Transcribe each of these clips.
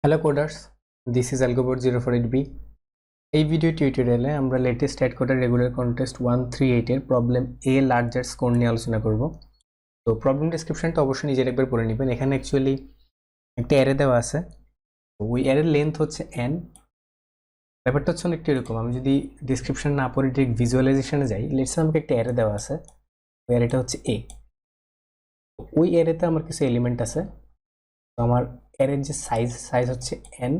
Hello coders, this is Algoboard 048B। এই video টিউটোরিয়ালে আমরা latest AtCoder regular contest 138 এর প্রবলেম এ larger score নিয়ে আলোচনা করব। তো প্রবলেম ডিসক্রিপশনটা অবশ্যই নিজের একবার পড়ে নেবেন। এখানে অ্যাকচুয়ালি একটা অ্যারে দেওয়া আছে, তো ওই অ্যারের লেন্থ হচ্ছে n। ব্যাপারটা হচ্ছে অনেকটা এরকম, আমি যদি ডিসক্রিপশন না পড়ে ডিরেক্ট ভিজুয়ালাইজেশনে যাই, লেটস আমাকে একটা অ্যারে দেওয়া আছে, ওই অ্যারেটা হচ্ছে a। ওই অ্যারেতে আমার কিছু এলিমেন্ট আছে, তো আমার অ্যারের যে সাইজ হচ্ছে n,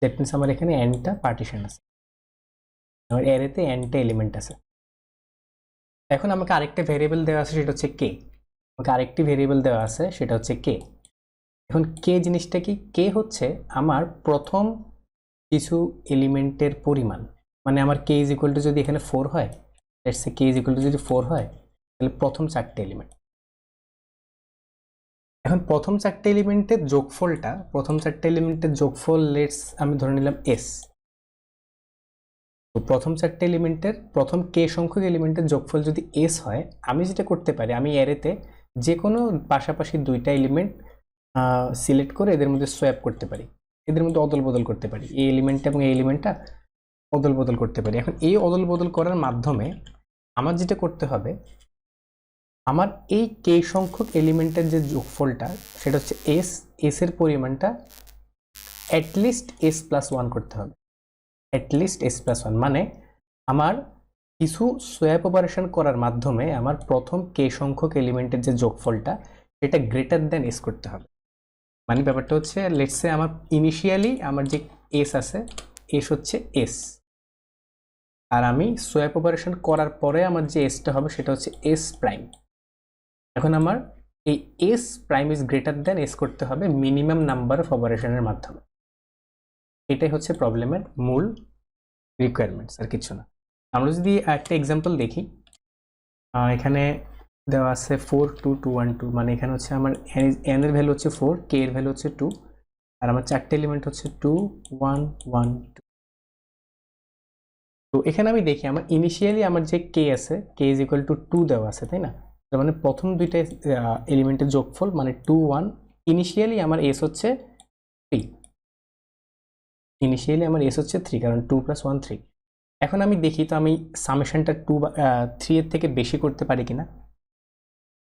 দ্যাট মিনস আমার এখানে nটা পার্টিশন আছে, আমার অ্যারেতে nটা এলিমেন্ট আছে। এখন আমাকে আরেকটা ভেরিয়েবল দেওয়া আছে, সেটা হচ্ছে k। আমাকে আরেকটি ভেরিয়েবল দেওয়া আছে, সেটা হচ্ছে k। এখন k জিনিসটা কি? k হচ্ছে আমার প্রথম কিছু এলিমেন্টের পরিমাণ, মানে আমার k ইজ ইকুয়াল টু যদি এখানে 4 হয়, let's say k is equal to যদি 4 হয়, তাহলে প্রথম চারটে এলিমেন্ট। এখন প্রথম চারটে এলিমেন্টের যোগফল লেটস আমি ধরে নিলাম s। তো প্রথম চারটে এলিমেন্টের প্রথম k সংখ্যক এলিমেন্টের যোগফল যদি s হয়, আমি যেটা করতে পারি, আমি অ্যারেতে যে কোনো পাশাপাশি দুইটা এলিমেন্ট সিলেক্ট করে এদের মধ্যে সোয়াপ করতে পারি, এদের মধ্যে অদল বদল করতে পারি, এই এলিমেন্টটা এবং এই এলিমেন্টটা অদল বদল করতে পারি। এখন এই অদল বদল করার মাধ্যমে আমার যেটা করতে হবে, আমার এই k সংখ্যক এলিমেন্টের যে যোগফলটা, সেটা হচ্ছে s এর পরিমাণটা অ্যাটলিস্ট s+1 করতে হবে। অ্যাটলিস্ট s+1 মানে আমার কিছু সোয়াপ অপারেশন করার মাধ্যমে আমার প্রথম k সংখ্যক এলিমেন্টের যে যোগফলটা, সেটা গ্রেটার দ্যান s করতে হবে। মানে ব্যাপারটা হচ্ছে, লেটস সে আমার ইনিশিয়ালি আমার যে s আছে, s হচ্ছে s, আর আমি সোয়াপ অপারেশন করার পরে আমার যে sটা হবে সেটা হচ্ছে s প্রাইম। এখন আমার এই s prime is greater than s করতে হবে মিনিমাম নাম্বার অফ অপারেশনের মাধ্যমে। এটাই হচ্ছে প্রবলেমের মূল রিকোয়ারমেন্টস, আর কিছু না। আমরা যদি একটা এক্সাম্পল দেখি, এখানে দেওয়া আছে 4 2 2 1 2, মানে এখানে হচ্ছে আমার n এর ভ্যালু হচ্ছে 4, k এর ভ্যালু হচ্ছে 2, আর আমার চারটে এলিমেন্ট হচ্ছে 2 1 1 2। তো এখানে আমি দেখি আমার ইনিশিয়ালি আমার যে k আছে, k ইজ ইকুয়াল টু 2 দেওয়া আছে, তাই না? তার মানে প্রথম দুইটা এলিমেন্টের যোগফল মানে 2 1। ইনিশিয়ালি আমার s হচ্ছে 3, ইনিশিয়ালি আমার s হচ্ছে 3, কারণ 2 + 1 3। এখন আমি দেখি তো আমি সামেশনটা 3 এর থেকে বেশি করতে পারি কিনা।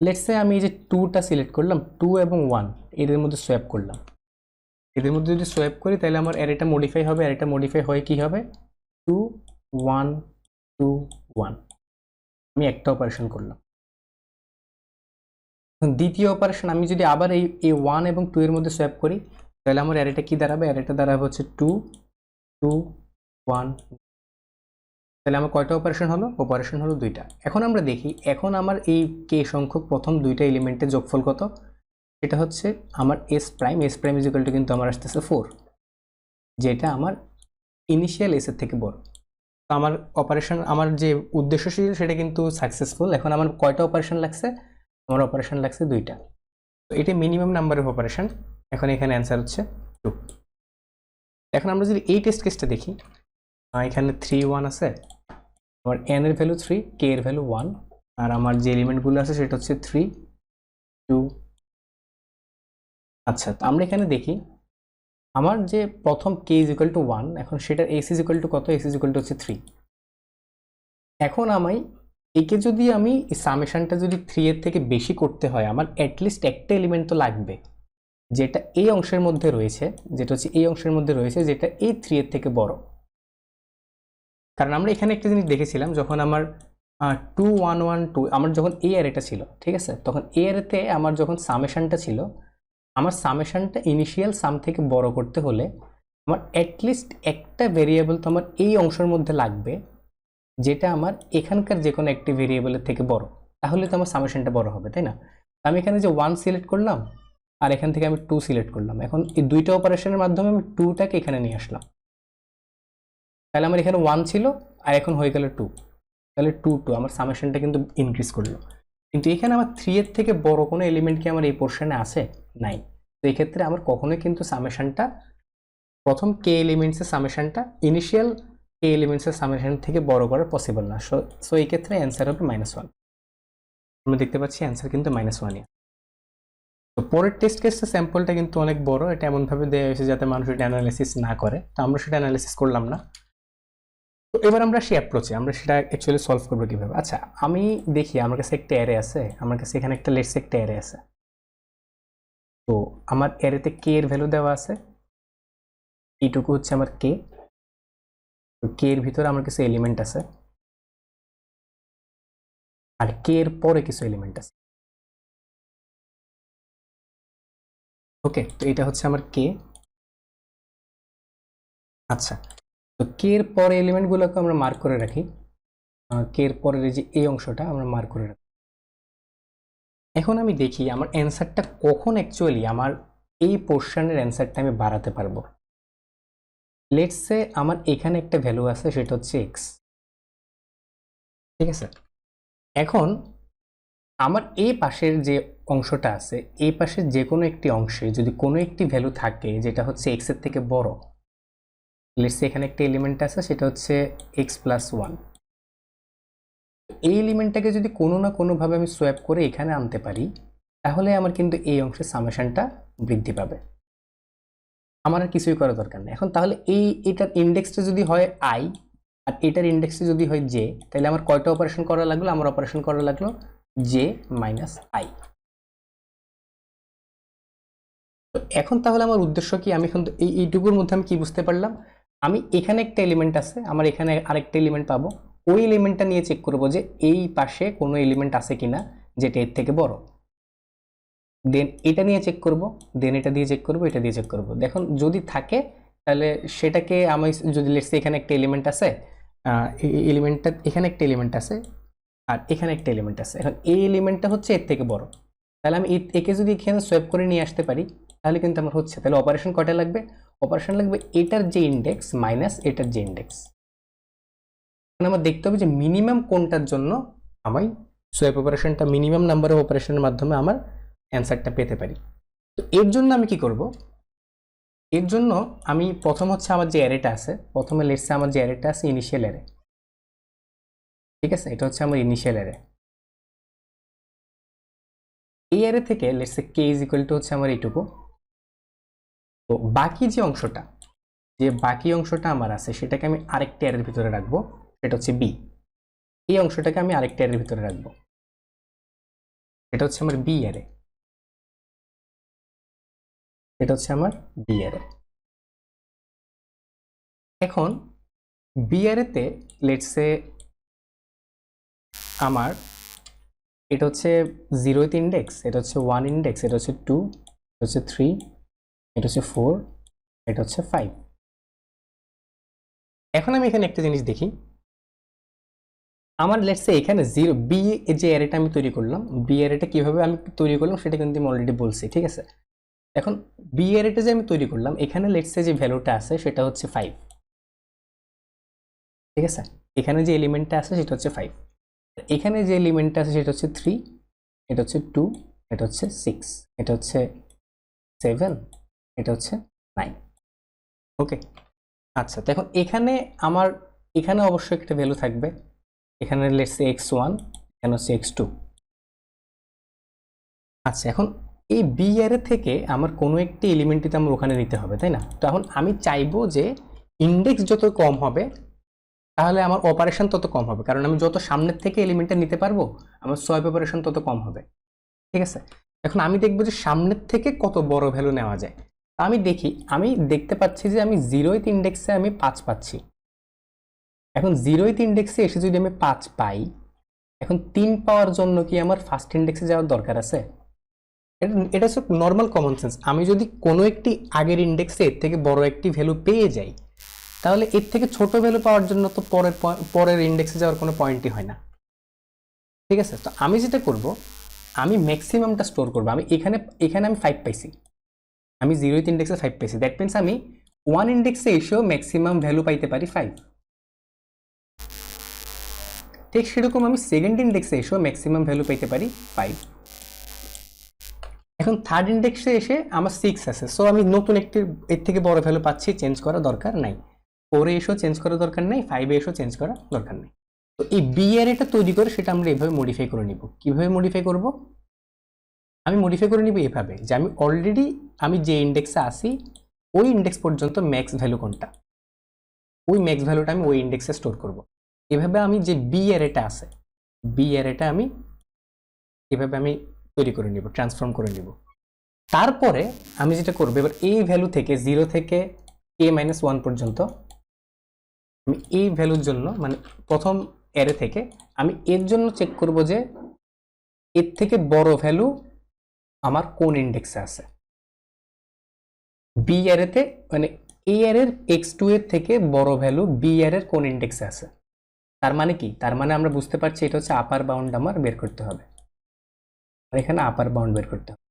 লেটস সে আমি এই যে 2টা সিলেক্ট করলাম, 2 এবং 1 এদের মধ্যে সোয়াপ করলাম। এদের মধ্যে যদি সোয়াপ করি, তাহলে আমার অ্যারেটা মডিফাই হবে। অ্যারেটা মডিফাই হয় কি হবে, 2 1 2 1। আমি একটা অপারেশন করলাম। দ্বিতীয় অপারেশন আমি যদি আবার এই 1 এবং 2 এর মধ্যে সোয়াপ করি, তাহলে আমার অ্যারেটা কি দাঁড়াবে? অ্যারেটা দাঁড়াবে হচ্ছে 2 2 1। তাহলে আমার কয়টা অপারেশন হলো? অপারেশন হলো দুইটা। এখন আমরা দেখি, এখন আমার এই k সংখ্যক প্রথম দুইটা এলিমেন্টের যোগফল কত? এটা হচ্ছে আমার s prime. s prime is equal to কিন্তু আমার আসতেছে 4, যেটা আমার ইনিশিয়াল s এর থেকে বড়। তো আমার অপারেশন, আমার যে উদ্দেশ্য ছিল সেটা কিন্তু সাকসেসফুল। এখন আমার কয়টা অপারেশন লাগছে? আমার অপারেশন লাগছে দুইটা। তো এটা মিনিমাম নাম্বার অফ অপারেশন। এখন এখানে অ্যান্সার হচ্ছে 2। এখন আমরা যদি এই টেস্ট কেসটা দেখি, এখানে 3 1 আছে, আমার n এর ভ্যালু 3, k এর ভ্যালু 1, আর আমার যে এলিমেন্টগুলো আছে সেটা হচ্ছে 3 2। আচ্ছা, তো আমরা এখানে দেখি আমার যে প্রথম k ইজ ইকুয়াল টু 1, এখন সেটার s ইজ ইকুয়াল টু কত? s ইজ ইকুয়াল টু হচ্ছে 3। এখন আমি একে যদি আমি সামেশনটা যদি 3 এর থেকে বেশি করতে হয়, আমার অ্যাটলিস্ট একটা এলিমেন্ট তো লাগবে যেটা এই অংশের মধ্যে রয়েছে, যেটা হচ্ছে এই অংশের মধ্যে রয়েছে, যেটা এই 3 এর থেকে বড়। কারণ আমরা এখানে একটা জিনিস দেখেছিলাম, যখন আমার 2 1 1 2, আমার যখন এই অ্যারেটা ছিল, ঠিক আছে, তখন এই অ্যারেতে আমার যখন সামেশনটা ছিল, আমার সামেশনটা ইনিশিয়াল সাম থেকে বড় করতে হলে আমার অ্যাটলিস্ট একটা ভেরিয়েবল তো আমার এই অংশের মধ্যে লাগবে, যেটা আমার এখানকার যে কোনো একটি ভেরিয়েবলের থেকে বড়। তাহলে তো আমার সামেশনটা বড় হবে, তাই না? আমি এখানে যে 1 সিলেক্ট করলাম, আর এখান থেকে আমি 2 সিলেক্ট করলাম। এখন এই দুইটা অপারেশনের মাধ্যমে আমি 2টাকে এখানে নিয়ে আসলাম। তাহলে আমার এখানে 1 ছিল, আর এখন হয়ে গেল 2, তাহলে 2 2 আমার সামেশনটা কিন্তু ইনক্রিজ করলো। কিন্তু এখানে আমার 3 এর থেকে বড় কোনো এলিমেন্ট কি আমার এই পোর্শনে আছে? নাই। তো এই ক্ষেত্রে আমার কখনোই কিন্তু সামেশনটা, প্রথম k এলিমেন্টসের সামেশনটা ইনিশিয়াল k এলিমেন্টসের সামেশন থেকে বড় করা পসিবল না। সো এই ক্ষেত্রে অ্যান্সার হবে -1। আমরা দেখতে পাচ্ছি অ্যান্সার কিন্তু -1। তো পরের টেস্ট কেসটা স্যাম্পলটা কিন্তু অনেক বড়, এটা এমনভাবে দেওয়া হয়েছে যাতে মানুষ এটা অ্যানালাইসিস না করে, তো আমরা সেটা অ্যানালাইসিস করলাম না। তো এবার আমরা সেই অ্যাপ্রোচে আমরা সেটা অ্যাকচুয়ালি সলভ করবো কিভাবে। আচ্ছা আমি দেখি আমার কাছে একটা অ্যারে আছে, আমার কাছে এখানে একটা লেটস একটা অ্যারে আছে। তো আমার অ্যারেতে কে এর ভ্যালু দেওয়া আছে, এইটুকু হচ্ছে আমার কে। তো কে এর ভিতরে আমার কিছু এলিমেন্ট আছে, আর কে এর পরে কিছু এলিমেন্ট আছে। ওকে, তো এটা হচ্ছে আমার কে। আচ্ছা, তো কে এর পরে এলিমেন্টগুলোকে আমরা মার্ক করে রাখি। কে এর পরের এই যে এই অংশটা আমরা মার্ক করে রাখি। এখন আমি দেখি আমার অ্যান্সারটা কখন অ্যাকচুয়ালি আমার এই পোর্শনের অ্যান্সারটা আমি বাড়াতে পারবো। লেটস সে আমার এখানে একটা ভ্যালু আছে, সেটা হচ্ছে এক্স, ঠিক আছে। এখন আমার এই পাশের যে অংশটা আছে, এই পাশের যে কোনো একটি অংশে যদি কোনো একটি ভ্যালু থাকে যেটা হচ্ছে এক্স এর থেকে বড়, লেটস সে এখানে একটা এলিমেন্ট আছে সেটা হচ্ছে এক্স প্লাস ওয়ান। এই এলিমেন্টটাকে যদি কোনো না কোনোভাবে আমি সোয়াপ করে এখানে আনতে পারি, তাহলে আমার কিন্তু এই অংশের সামেশনটা বৃদ্ধি পাবে, আমার আর কিছুই করার দরকার নেই। এখন তাহলে এটার ইন্ডেক্সটা যদি হয় আই আর এটার ইন্ডেক্সটা যদি হয় জে, তাহলে আমার কয়টা অপারেশন করা লাগলো, আমার অপারেশন করা লাগলো জে মাইনাস আই। তো এখন তাহলে আমার উদ্দেশ্য কি, আমি এখন এইটুকুর মধ্যে আমি কি বুঝতে পারলাম, আমি এখানে একটা এলিমেন্ট আছে, আমার এখানে আরেকটা এলিমেন্ট পাবো, ওই এলিমেন্টটা নিয়ে চেক করবো যে এই পাশে কোনো এলিমেন্ট আছে কিনা যেটা এর থেকে বড়, দেন এটা নিয়ে চেক করব, দেন এটা দিয়ে চেক করব, এটা দিয়ে চেক করব। দেখুন যদি থাকে তাহলে সেটাকে আমি যদি লেটস সে এখানে একটা এলিমেন্ট আছে, এই এলিমেন্টটা এখানে একটা এলিমেন্ট আছে আর এখানে একটা এলিমেন্ট আছে, এখন এই এলিমেন্টটা হচ্ছে এর থেকে বড়, তাহলে আমি একে যদি এখানে সোয়াপ করে নিয়ে আসতে পারি তাহলে কিন্তু আমার হচ্ছে। তাহলে অপারেশন কয়টা লাগবে, অপারেশন লাগবে এটার যে ইন্ডেক্স মাইনাস এটার যে ইন্ডেক্স। এখন আমার দেখতে হবে যে মিনিমাম কোনটার জন্য আমি সোয়াপ অপারেশনটা মিনিমাম নাম্বার অফ অপারেশনের মাধ্যমে আমার অ্যান্সারটা পেতে পারি। তো এর জন্য আমি কি করব, এর জন্য আমি প্রথম হচ্ছে আমার যে অ্যারেটা আছে, প্রথমে লেটস সে আমার যে অ্যারেটা আছে ইনিশিয়াল অ্যারে, ঠিক আছে, এটা হচ্ছে আমার ইনিশিয়াল অ্যারে। এই অ্যারে থেকে let's say K is equal to হচ্ছে আমার এইটুকু। তো বাকি যে অংশটা, যে বাকি অংশটা আমার আছে সেটাকে আমি আরেকটা অ্যারের ভিতরে রাখবো, সেটা হচ্ছে বি। এই অংশটাকে আমি আরেকটা অ্যারের ভিতরে রাখবো, এটা হচ্ছে আমার বি অ্যারে, এটা হচ্ছে আমার বি অ্যারে। এখন বি অ্যারেতে লেটস সে আমার এটা হচ্ছে 0th ইন্ডেক্স, এটা হচ্ছে 1 ইন্ডেক্স, এটা হচ্ছে 2, এটা হচ্ছে 3, এটা হচ্ছে 4, এটা হচ্ছে 5। এখন আমি এখানে একটা জিনিস দেখি, আমার লেটস সে এখানে 0 বি যে অ্যারেটা আমি তৈরি করলাম, বি অ্যারেটা কিভাবে আমি তৈরি করলাম সেটা কিন্তু আমি অলরেডি বলছি, ঠিক আছে। এখন বি অ্যারেটা যে আমি তৈরি করলাম, এখানে লেটস সে যে ভ্যালুটা আছে সেটা হচ্ছে 5, ঠিক আছে। এখানে যে এলিমেন্টটা আছে সেটা হচ্ছে 5, এখানে যে এলিমেন্টটা আছে সেটা হচ্ছে 3, এটা হচ্ছে 2, এটা হচ্ছে 6, এটা হচ্ছে 7, এটা হচ্ছে 9। ওকে, আচ্ছা তো এখন এখানে আমার এখানে অবশ্যই একটা ভ্যালু থাকবে, এখানে লেটস সে x1, এখানে হচ্ছে x2। আচ্ছা এখন এই বি অ্যারে থেকে আমার কোনো একটি এলিমেন্টই তো আমার ওখানে নিতে হবে, তাই না। তো এখন আমি চাইবো যে ইন্ডেক্স যত কম হবে তাহলে আমার অপারেশন তত কম হবে, কারণ আমি যত সামনের থেকে এলিমেন্টটা নিতে পারবো আমার সোয়াপ অপারেশন তত কম হবে, ঠিক আছে। এখন আমি দেখবো যে সামনের থেকে কত বড় ভ্যালু নেওয়া যায়। আমি দেখি, আমি দেখতে পাচ্ছি যে আমি 0th ইন্ডেক্সে আমি 5 পাচ্ছি। এখন 0th ইন্ডেক্সে এসে যদি আমি 5 পাই, এখন 3 পাওয়ার জন্য কি আমার ফার্স্ট ইন্ডেক্সে যাওয়ার দরকার আছে? এটা হচ্ছে নর্মাল কমন সেন্স। আমি যদি কোনো একটি আগের ইন্ডেক্সে এর থেকে বড় একটি ভ্যালু পেয়ে যাই, তাহলে এর থেকে ছোট ভ্যালু পাওয়ার জন্য তো পরের ইন্ডেক্সে যাওয়ার কোনো পয়েন্টই হয় না, ঠিক আছে। তো আমি যেটা করব, আমি ম্যাক্সিমামটা স্টোর করবো। আমি এখানে আমি 5 পাইছি, আমি 0th ইন্ডেক্সে 5 পাইছি, দ্যাট মিনস আমি 1 ইন্ডেক্সে এসেও ম্যাক্সিমাম ভ্যালু পাইতে পারি 5। ঠিক সেরকম আমি সেকেন্ড ইন্ডেক্সে এসেও ম্যাক্সিমাম ভ্যালু পাইতে পারি 5। এখন থার্ড ইন্ডেক্সে এসে আমার 6 আছে, সো আমি নতুন একটি এর থেকে বড় ভ্যালু পাচ্ছি, চেঞ্জ করা দরকার নাই। 4 এ এসেও চেঞ্জ করা দরকার নাই, 5 এ এসেও চেঞ্জ করা দরকার নেই। তো এই বি অ্যারেটা তৈরি করে সেটা আমরা এভাবে মডিফাই করে নিব। কিভাবে মডিফাই করব, আমি মডিফাই করে নিব এভাবে যে আমি অলরেডি আমি যে ইন্ডেক্সে আসি ওই ইন্ডেক্স পর্যন্ত ম্যাক্স ভ্যালু কোনটা, ওই ম্যাক্স ভ্যালুটা আমি ওই ইন্ডেক্সে স্টোর করব। এভাবে আমি যে বি অ্যারেটা আছে, বি অ্যারেটা আমি এভাবে আমি তৈরি করে নিব, ট্রান্সফর্ম করে নিব। তারপরে আমি যেটা করবো এবার এই ভ্যালু থেকে 0 থেকে k-1 পর্যন্ত আমি এই ভ্যালুর জন্য মানে প্রথম অ্যারে থেকে আমি এর জন্য চেক করব যে এর থেকে বড় ভ্যালু আমার কোন ইন্ডেক্সে আছে। বি অ্যারেতে মানে এ অ্যারের x2 এর থেকে বড় ভ্যালু বি অ্যারের কোন ইন্ডেক্সে আছে। তার মানে কি, তার মানে আমরা বুঝতে পারছি এটা হচ্ছে আপার বাউন্ড আমার বের করতে হবে, আর এখানে আপার বাউন্ড বের করতে হবে।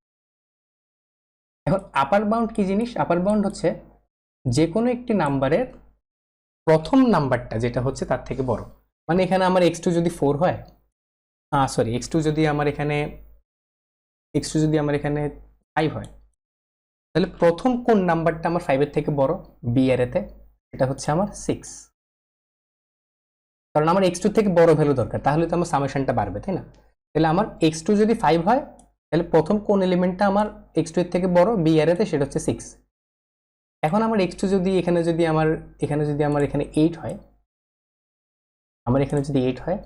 এখন আপার বাউন্ড কি জিনিস? আপার বাউন্ড হচ্ছে যে কোনো একটি নাম্বারের প্রথম নাম্বারটা যেটা হচ্ছে তার থেকে বড়। মানে এখানে আমার x2 যদি 4 হয়, সরি x2 যদি আমার এখানে 5 হয়, তাহলে প্রথম কোন নাম্বারটা আমার 5 এর থেকে বড় বি অ্যারেতে, এটা হচ্ছে আমার 6। কারণ আমার x2 থেকে বড় ভ্যালু দরকার, তাহলে তো আমার সামেশনটা বাড়বে, তাই না? তাহলে আমার x2 যদি 5 হয় তাহলে প্রথম কোন এলিমেন্টটা আমার x2 এর থেকে বড় বি অ্যারেতে, সেটা হচ্ছে 6। এখন আমার x2 যদি এখানে 8 হয়, আমার এখানে যদি 8 হয়,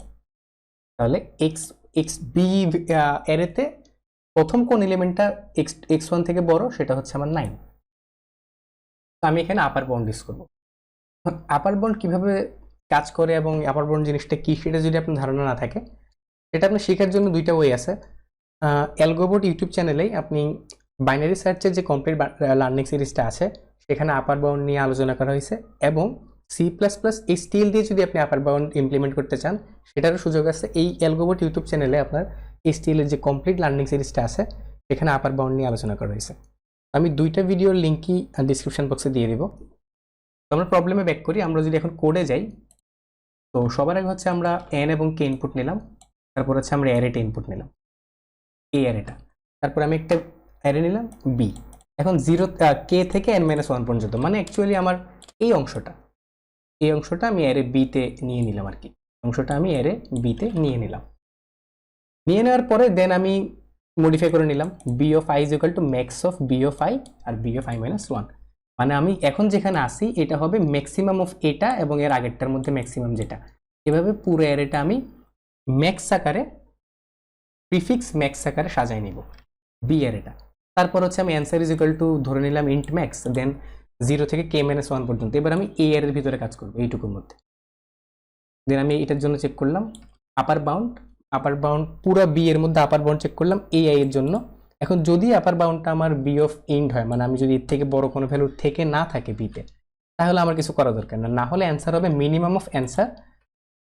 তাহলে x বি অ্যারেতে প্রথম কোন এলিমেন্টটা x1 থেকে বড়, সেটা হচ্ছে আমার 9। আমি এখানে আপার বাউন্ড ইউজ করব। আপার বাউন্ড কিভাবে কাজ করে এবং আপার বাউন্ড জিনিসটা কি সেটা যদি আপনার ধারণা না থাকে, সেটা আপনি শেখার জন্য দুইটা ওয়ে আছে। অ্যালগোবোট ইউটিউব চ্যানেলেই আপনি বাইনারি সার্চের যে কমপ্লিট লার্নিং সিরিজটা আছে সেখানে আপার বাউন্ড নিয়ে আলোচনা করা হয়েছে, এবং C++HTML দিয়ে যদি আপনি আপার বাউন্ড ইমপ্লিমেন্ট করতে চান সেটারও সুযোগ আছে। এই অ্যালগোবোট ইউটিউব চ্যানেলে আপনার HTML এর যে কমপ্লিট লার্নিং সিরিজটা আছে সেখানে আপার বাউন্ড নিয়ে আলোচনা করা হয়েছে। আমি দুইটা ভিডিওর লিঙ্কই ডিসক্রিপশন বক্সে দিয়ে দিব। তো আমরা প্রবলেমে ব্যাক করি। আমরা যদি এখন কোডে যাই, তো সবার আগে হচ্ছে আমরা n এবং k ইনপুট নিলাম, তারপর হচ্ছে আমরা অ্যারেটা ইনপুট নিলাম, এই অ্যারেটা, তারপর আমি একটা অ্যারে নিলাম b। এখন 0 k থেকে n-1 পর্যন্ত, মানে অ্যাকচুয়ালি আমার এই অংশটা আমি অ্যারে b তে নিয়ে নিলাম আর কি, অংশটা আমি অ্যারে b তে নিয়ে নিলাম। নিয়ে নেওয়ার পরে দেন আমি মডিফাই করে নিলাম b of i is equal to max of b of i R b of i-1। মানে আমি এখন যেখানে আসি এটা হবে ম্যাক্সিমাম অফ এটা এবং এর আগেরটার মধ্যে ম্যাক্সিমাম যেটা। এভাবে পুরো অ্যারেটা আমি ম্যাক্স আকারে, প্রিফিক্স ম্যাক্স আকারে সাজাই নিব বি অ্যারেটা। তারপর হচ্ছে আমি অ্যান্সার ইজ ইকুয়াল টু ধরে নিলাম ইন্ট ম্যাক্স, দেন 0 থেকে k-1 পর্যন্ত। এবার আমি এই অ্যারের ভিতরে কাজ করব এইটুকুর মধ্যে। দেন আমি এটার জন্য চেক করলাম আপার বাউন্ড পুরো বি এর মধ্যে আপার বাউন্ড চেক করলাম এই আই এর জন্য। এখন যদি আপার বাউন্ডটা আমার বি অফ ইন্ড হয়, মানে আমি যদি এর থেকে বড় কোনো ভ্যালু থেকে না থাকে বিতে, তাহলে আমার কিছু করা দরকার না, না হলে অ্যান্সার হবে মিনিমাম অফ অ্যান্সার।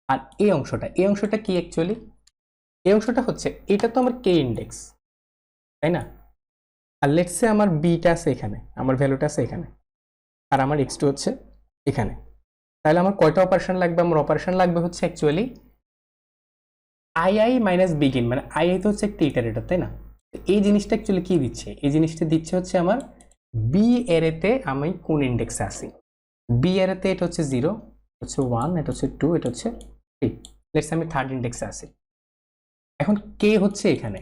আর এই অংশটা কি অ্যাকচুয়ালি? এই অংশটা হচ্ছে এটা তো আমার কে ইন্ডেক্স, তাই না? আর লেটস সে আমার বিটা আছে এখানে, আমার ভ্যালুটা আছে এখানে, আর আমার x2 হচ্ছে এখানে। তাহলে আমার কয়টা অপারেশন লাগবে? আমার অপারেশন লাগবে হচ্ছে অ্যাকচুয়ালি আই মাইনাস বিগিন, মানে আই তো হচ্ছে একটা ইটারেটর, তাই না? এই জিনিসটা অ্যাকচুয়ালি কি দিচ্ছে? এই জিনিসটা দিচ্ছে হচ্ছে আমার বি অ্যারেতে আমি কোন ইন্ডেক্সে আসি। বি অ্যারেতে এটা হচ্ছে 0, হচ্ছে 1, এটা হচ্ছে 2, এটা হচ্ছে 3। লেটস আমি থার্ড ইন্ডেক্সে আসি। এখন কে হচ্ছে এখানে,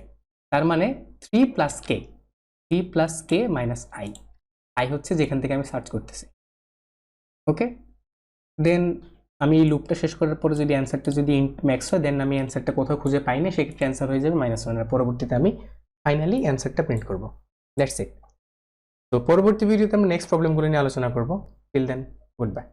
তার মানে 3 প্লাস কে মাইনাস আই হচ্ছে যেখান থেকে আমি সার্চ করতেছি। ওকে, দেন আমি এই লুপটা শেষ করার পরে যদি অ্যান্সারটা যদি ম্যাক্স হয়, দেন আমি অ্যান্সারটা কোথাও খুঁজে পাই না, সেক্ষেত্রে অ্যান্সার হয়ে যাবে -1। আর পরবর্তীতে আমি ফাইনালি অ্যান্সারটা প্রিন্ট করব। That's it. তো পরবর্তী ভিডিওতে আমরা নেক্সট প্রবলেমগুলো নিয়ে আলোচনা করব। Till then, good by.